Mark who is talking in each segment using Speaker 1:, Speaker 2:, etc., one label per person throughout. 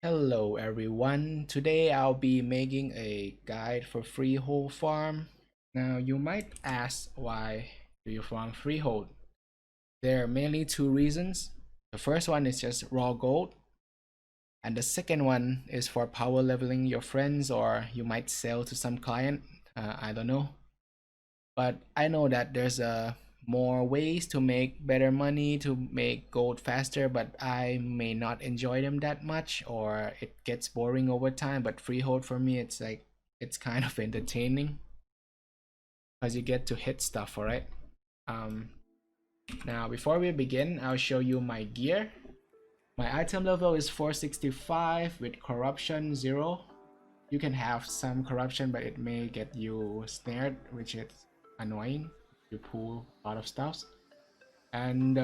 Speaker 1: Hello everyone, today I'll be making a guide for Freehold farm. Now you might ask, why do you farm Freehold? There are mainly two reasons. The first one is just raw gold, and the second one is for power leveling your friends, or you might sell to some client. I don't know, but I know that there's more ways to make better money, to make gold faster, but I may not enjoy them that much, or it gets boring over time. But Freehold for me, it's kind of entertaining because you get to hit stuff. All right. um Now before we begin, I'll show you my gear. My item level is 465 with corruption 0. You can have some corruption, but it may get you snared, which is annoying. You pull a lot of stuff. And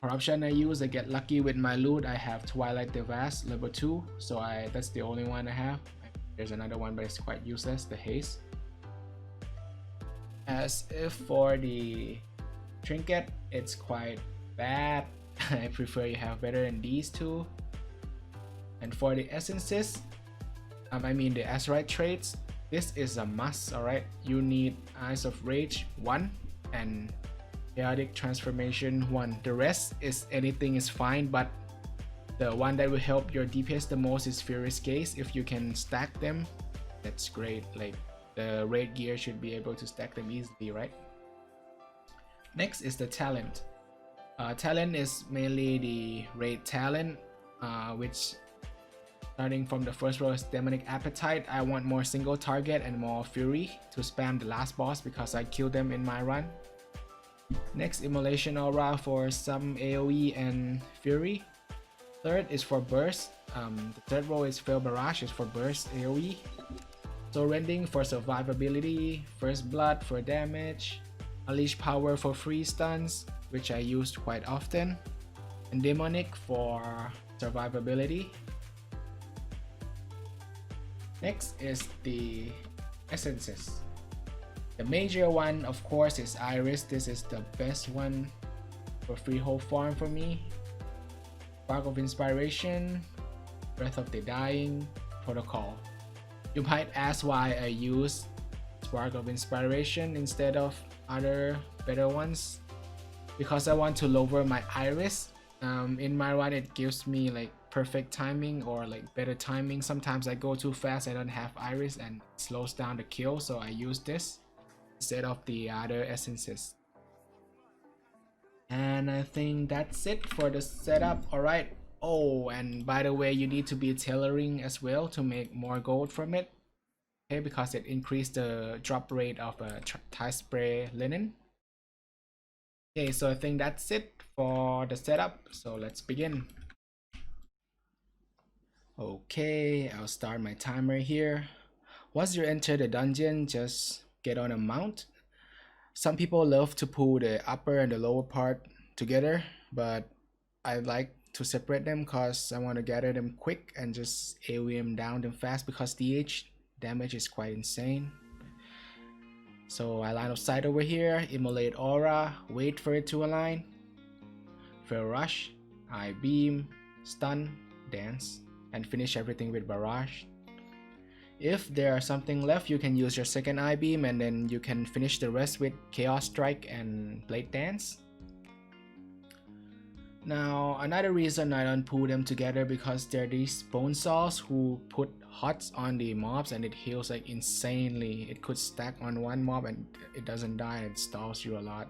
Speaker 1: corruption I use, I get lucky with my loot. I have Twilight the Vast level 2, so that's the only one I have. There's another one, but it's quite useless, the haste. As if for the trinket, it's quite bad. I prefer you have better than these two. And for the essences, the Azurite traits, this is a must. Alright, you need Eyes of Rage 1 and Chaotic Transformation 1. The rest is anything is fine, but the one that will help your DPS the most is Furious Gaze. If you can stack them, that's great. Like, the raid gear should be able to stack them easily, right? Next is the talent. Talent is mainly the raid talent, which starting from the first row is Demonic Appetite. I want more single target and more Fury to spam the last boss because I killed them in my run. Next, Immolation Aura for some AoE and Fury. Third is for Burst. The third row is Fail Barrage, is for Burst AoE. So Rending for survivability. First Blood for damage. Unleash Power for free stuns, which I used quite often. And Demonic for survivability. Next is the essences. The major one, of course, is Iris. This is the best one for Freehold farm for me. Spark of Inspiration, Breath of the Dying, Protocol. You might ask why I use Spark of Inspiration instead of other better ones. Because I want to lower my Iris. In my run, it gives me like perfect timing or like better timing. Sometimes I go too fast, I don't have Iris, and it slows down the kill, so I use this instead of the other essences. And I think that's it for the setup. Alright. Oh, and by the way, you need to be tailoring as well to make more gold from it. Okay, because it increased the drop rate of a tie spray linen. Okay, so I think that's it for the setup. So let's begin. Okay, I'll start my timer here. Once you enter the dungeon, just get on a mount. Some people love to pull the upper and the lower part together, but I like to separate them because I want to gather them quick and just AoE them down them fast, because DH damage is quite insane. So I line of sight over here, Immolate Aura, wait for it to align. Fail Rush, I beam, stun, dance, and finish everything with Barrage. If there's something left, you can use your second eye beam, and then you can finish the rest with Chaos Strike and Blade Dance. Now, another reason I don't pull them together, because there are these bone saws who put hots on the mobs and it heals like insanely. It could stack on one mob and it doesn't die, and it stalls you a lot.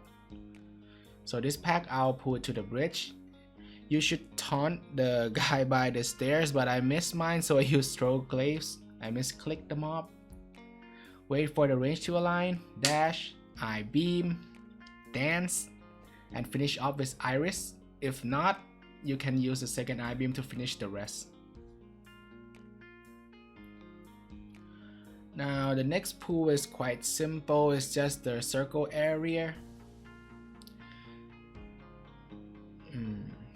Speaker 1: So this pack I'll pull it to the bridge. You should taunt the guy by the stairs, but I missed mine, so I used Throw Glaives. I misclicked the mob. Wait for the range to align, dash, I beam, dance, and finish off with Iris. If not, you can use the second eye beam to finish the rest. Now the next pool is quite simple. It's just the circle area.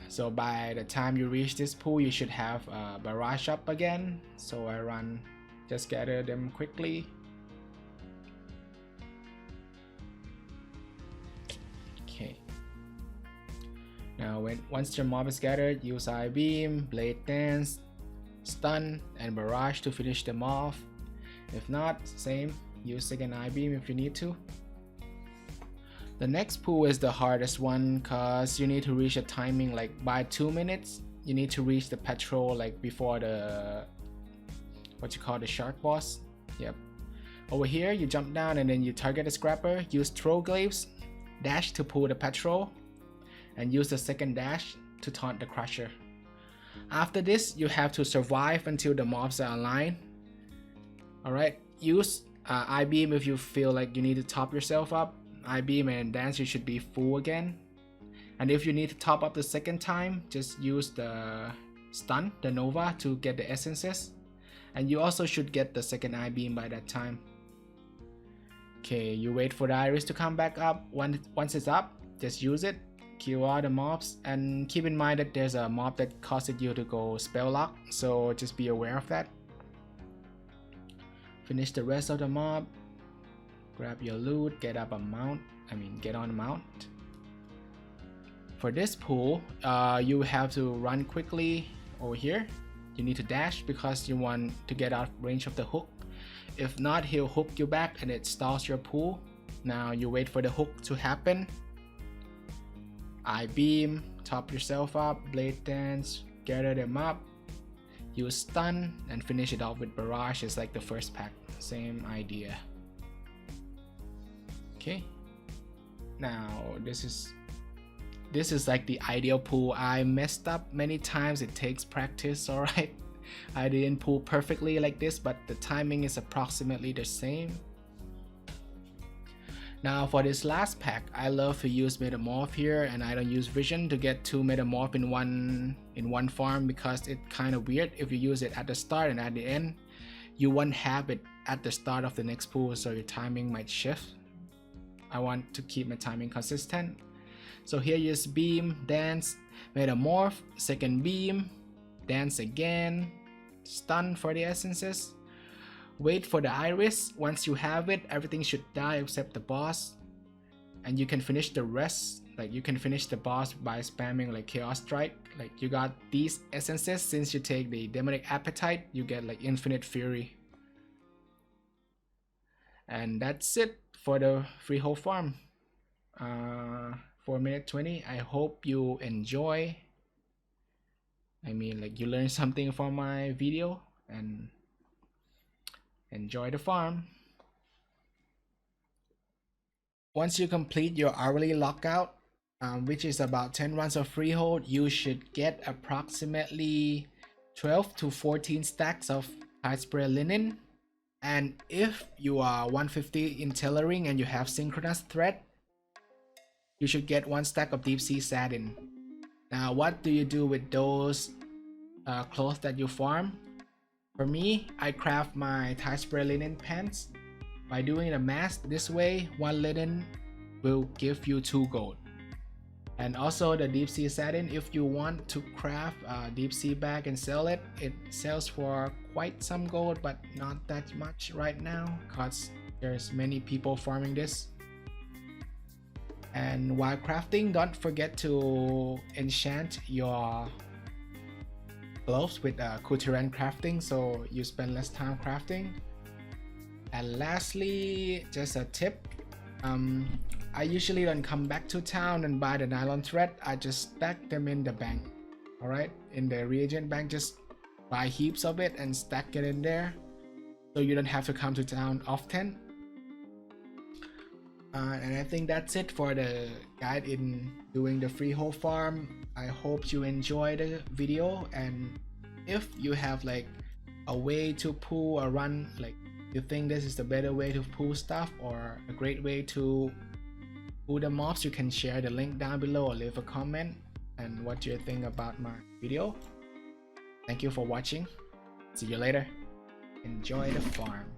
Speaker 1: So by the time you reach this pool, you should have a barrage up again. So I run, just gather them quickly. Okay. Now Now once your mob is gathered, use Eye Beam, Blade Dance, Stun, and Barrage to finish them off. If not, same, use second Eye Beam if you need to. The next pool is the hardest one cause you need to reach a timing like by 2 minutes. You need to reach the patrol like before the the shark boss. Yep. Over here you jump down and then you target the scrapper, use throw glaives, dash to pull the patrol, and use the second dash to taunt the crusher. After this you have to survive until the mobs are aligned. Alright, use Eye Beam if you feel like you need to top yourself up. Eye Beam and Dance you should be full again. And if you need to top up the second time, just use the Stun, the Nova, to get the essences. And you also should get the second Eye Beam by that time. Okay, you wait for the iris to come back up. Once it's up, just use it, kill all the mobs, and keep in mind that there's a mob that causes you to go spell lock, so just be aware of that. Finish the rest of the mob, grab your loot, get on a mount. For this pool, you have to run quickly over here. You need to dash because you want to get out of range of the hook. If not, he'll hook you back and it stalls your pool. Now you wait for the hook to happen. Eye Beam, top yourself up, Blade Dance, gather them up, use Stun, and finish it off with Barrage. It's like the first pack, same idea. Okay, now this is like the ideal pool. I messed up many times, it takes practice, alright. I didn't pull perfectly like this, but the timing is approximately the same. Now for this last pack, I love to use Metamorph here, and I don't use Vision to get 2 Metamorph in one farm because it's kind of weird if you use it at the start and at the end. You won't have it at the start of the next pool, so your timing might shift. I want to keep my timing consistent. So here use Beam, Dance, Metamorph, second Beam, Dance again, Stun for the essences. Wait for the iris. Once you have it, everything should die except the boss. And you can finish the rest. Like you can finish the boss by spamming like Chaos Strike. Like you got these essences. Since you take the Demonic Appetite, you get like Infinite Fury. And that's it for the Freehold farm. 4 minute 20. I hope you enjoy. Like you learned something from my video and enjoy the farm. Once you complete your hourly lockout, which is about 10 runs of Freehold, you should get approximately 12 to 14 stacks of Tide Spray Linen. And if you are 150 in tailoring and you have synchronous thread, you should get 1 stack of Deep Sea Satin. Now what do you do with those clothes that you farm? For me, I craft my Tide Spray Linen pants. By doing the math this way, 1 linen will give you 2 gold. And also the Deep Sea Satin, if you want to craft a Deep Sea bag and sell it, it sells for quite some gold, but not that much right now because there's many people farming this. And while crafting, don't forget to enchant your gloves with Kuturan crafting, so you spend less time crafting. And lastly, just a tip, I usually don't come back to town and buy the nylon thread. I just stack them in the bank. Alright, in the reagent bank, just buy heaps of it and stack it in there so you don't have to come to town often. And I think that's it for the guide in doing the Freehold farm. I hope you enjoy the video, and if you have like a way to pull or run, like you think this is the better way to pull stuff or a great way to pull the mobs, you can share the link down below or leave a comment and what you think about my video. Thank you for watching. See you later. Enjoy the farm.